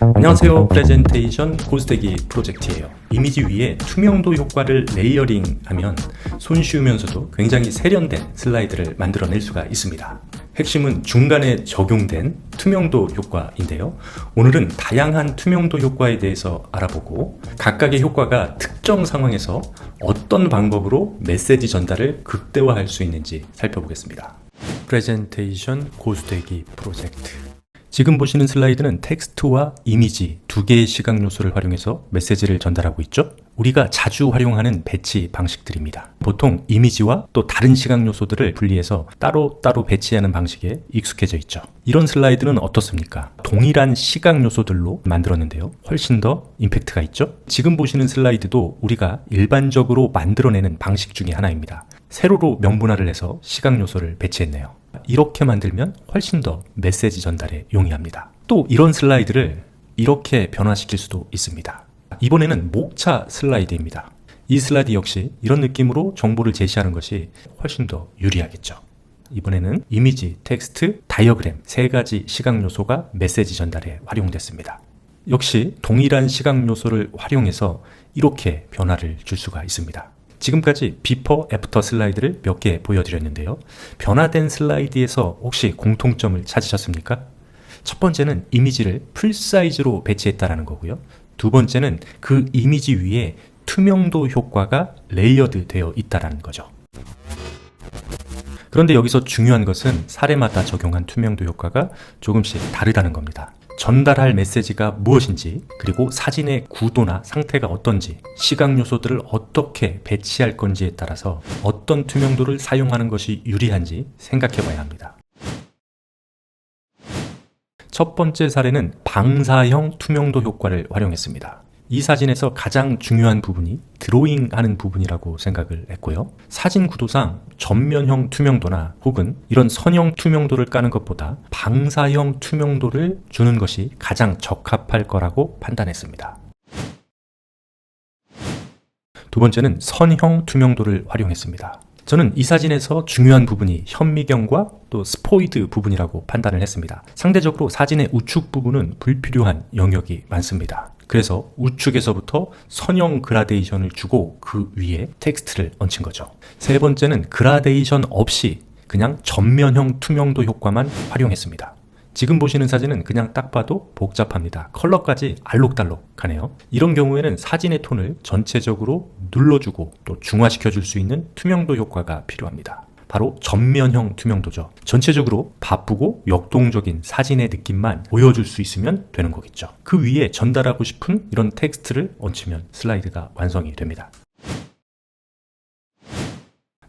안녕하세요. 프레젠테이션 고스대기 프로젝트예요. 이미지 위에 투명도 효과를 레이어링하면 손쉬우면서도 굉장히 세련된 슬라이드를 만들어낼 수가 있습니다. 핵심은 중간에 적용된 투명도 효과인데요. 오늘은 다양한 투명도 효과에 대해서 알아보고 각각의 효과가 특정 상황에서 어떤 방법으로 메시지 전달을 극대화할 수 있는지 살펴보겠습니다. 프레젠테이션 고스대기 프로젝트. 지금 보시는 슬라이드는 텍스트와 이미지 두 개의 시각 요소를 활용해서 메시지를 전달하고 있죠. 우리가 자주 활용하는 배치 방식들입니다. 보통 이미지와 또 다른 시각 요소들을 분리해서 따로 배치하는 방식에 익숙해져 있죠. 이런 슬라이드는 어떻습니까? 동일한 시각 요소들로 만들었는데요. 훨씬 더 임팩트가 있죠. 지금 보시는 슬라이드도 우리가 일반적으로 만들어내는 방식 중에 하나입니다. 세로로 명분화를 해서 시각 요소를 배치했네요. 이렇게 만들면 훨씬 더 메시지 전달에 용이합니다. 또 이런 슬라이드를 이렇게 변화시킬 수도 있습니다. 이번에는 목차 슬라이드입니다. 이 슬라이드 역시 이런 느낌으로 정보를 제시하는 것이 훨씬 더 유리하겠죠. 이번에는 이미지, 텍스트, 다이어그램 세 가지 시각 요소가 메시지 전달에 활용됐습니다. 역시 동일한 시각 요소를 활용해서 이렇게 변화를 줄 수가 있습니다. 지금까지 비포, 애프터 슬라이드를 몇 개 보여드렸는데요. 변화된 슬라이드에서 혹시 공통점을 찾으셨습니까? 첫 번째는 이미지를 풀사이즈로 배치했다는 거고요. 두 번째는 그 이미지 위에 투명도 효과가 레이어드 되어 있다는 거죠. 그런데 여기서 중요한 것은 사례마다 적용한 투명도 효과가 조금씩 다르다는 겁니다. 전달할 메시지가 무엇인지, 그리고 사진의 구도나 상태가 어떤지, 시각 요소들을 어떻게 배치할 건지에 따라서 어떤 투명도를 사용하는 것이 유리한지 생각해 봐야 합니다. 첫 번째 사례는 방사형 투명도 효과를 활용했습니다. 이 사진에서 가장 중요한 부분이 드로잉하는 부분이라고 생각을 했고요. 사진 구도상 전면형 투명도나 혹은 이런 선형 투명도를 까는 것보다 방사형 투명도를 주는 것이 가장 적합할 거라고 판단했습니다. 두 번째는 선형 투명도를 활용했습니다. 저는 이 사진에서 중요한 부분이 현미경과 또 스포이드 부분이라고 판단을 했습니다. 상대적으로 사진의 우측 부분은 불필요한 영역이 많습니다. 그래서 우측에서부터 선형 그라데이션을 주고 그 위에 텍스트를 얹힌 거죠. 세 번째는 그라데이션 없이 그냥 전면형 투명도 효과만 활용했습니다. 지금 보시는 사진은 그냥 딱 봐도 복잡합니다. 컬러까지 알록달록하네요. 이런 경우에는 사진의 톤을 전체적으로 눌러주고 또 중화시켜 줄 수 있는 투명도 효과가 필요합니다. 바로 전면형 투명도죠. 전체적으로 바쁘고 역동적인 사진의 느낌만 보여줄 수 있으면 되는 거겠죠. 그 위에 전달하고 싶은 이런 텍스트를 얹히면 슬라이드가 완성이 됩니다.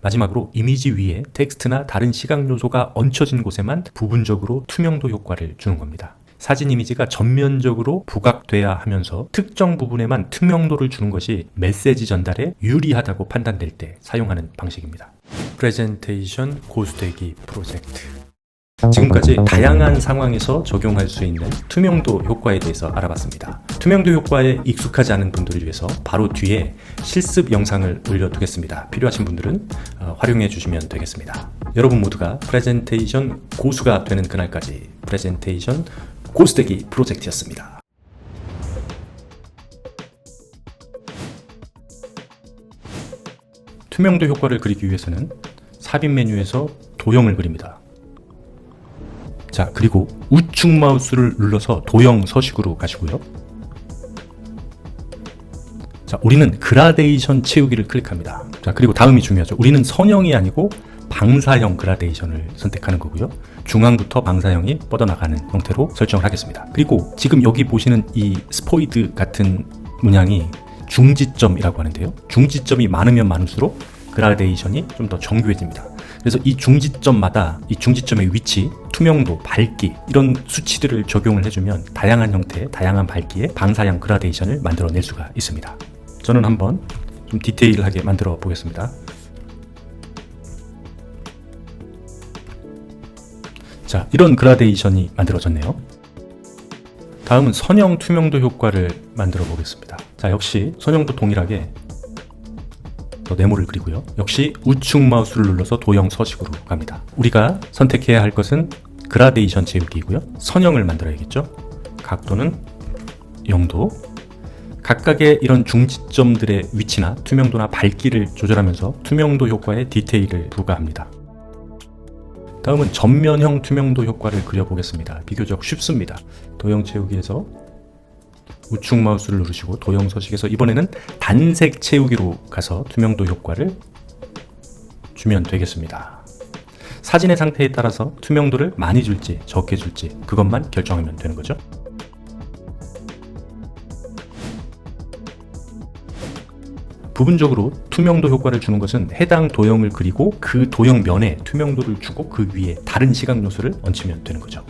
마지막으로 이미지 위에 텍스트나 다른 시각 요소가 얹혀진 곳에만 부분적으로 투명도 효과를 주는 겁니다. 사진 이미지가 전면적으로 부각돼야 하면서 특정 부분에만 투명도를 주는 것이 메시지 전달에 유리하다고 판단될 때 사용하는 방식입니다. 프레젠테이션 고스대기 프로젝트. 지금까지 다양한 상황에서 적용할 수 있는 투명도 효과에 대해서 알아봤습니다. 투명도 효과에 익숙하지 않은 분들을 위해서 바로 뒤에 실습 영상을 올려두겠습니다. 필요하신 분들은 활용해 주시면 되겠습니다. 여러분 모두가 프레젠테이션 고수가 되는 그날까지 프레젠테이션 고스대기 프로젝트였습니다. 투명도 효과를 그리기 위해서는 삽입 메뉴에서 도형을 그립니다. 자, 그리고 우측 마우스를 눌러서 도형 서식으로 가시고요. 자, 우리는 그라데이션 채우기를 클릭합니다. 자, 그리고 다음이 중요하죠. 우리는 선형이 아니고 방사형 그라데이션을 선택하는 거고요. 중앙부터 방사형이 뻗어나가는 형태로 설정을 하겠습니다. 그리고 지금 여기 보시는 이 스포이드 같은 문양이 중지점이라고 하는데요. 중지점이 많으면 많을수록 그라데이션이 좀 더 정교해집니다. 그래서 이 중지점마다 이 중지점의 위치, 투명도, 밝기 이런 수치들을 적용을 해주면 다양한 형태의 다양한 밝기의 방사형 그라데이션을 만들어낼 수가 있습니다. 저는 한번 좀 디테일하게 만들어 보겠습니다. 자, 이런 그라데이션이 만들어졌네요. 다음은 선형 투명도 효과를 만들어 보겠습니다. 자, 역시 선형도 동일하게 네모를 그리고요. 역시 우측 마우스를 눌러서 도형 서식으로 갑니다. 우리가 선택해야 할 것은 그라데이션 채우기이고요. 선형을 만들어야겠죠. 각도는 영도, 각각의 이런 중지점들의 위치나 투명도나 밝기를 조절하면서 투명도 효과에 디테일을 부과합니다. 다음은 전면형 투명도 효과를 그려보겠습니다. 비교적 쉽습니다. 도형 채우기에서 우측 마우스를 누르시고 도형 서식에서 이번에는 단색 채우기로 가서 투명도 효과를 주면 되겠습니다. 사진의 상태에 따라서 투명도를 많이 줄지 적게 줄지 그것만 결정하면 되는 거죠. 부분적으로 투명도 효과를 주는 것은 해당 도형을 그리고 그 도형 면에 투명도를 주고 그 위에 다른 시각 요소를 얹히면 되는 거죠.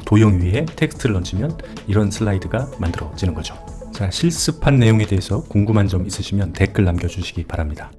도형 위에 텍스트를 얹으면 이런 슬라이드가 만들어지는 거죠. 자, 실습한 내용에 대해서 궁금한 점 있으시면 댓글 남겨주시기 바랍니다.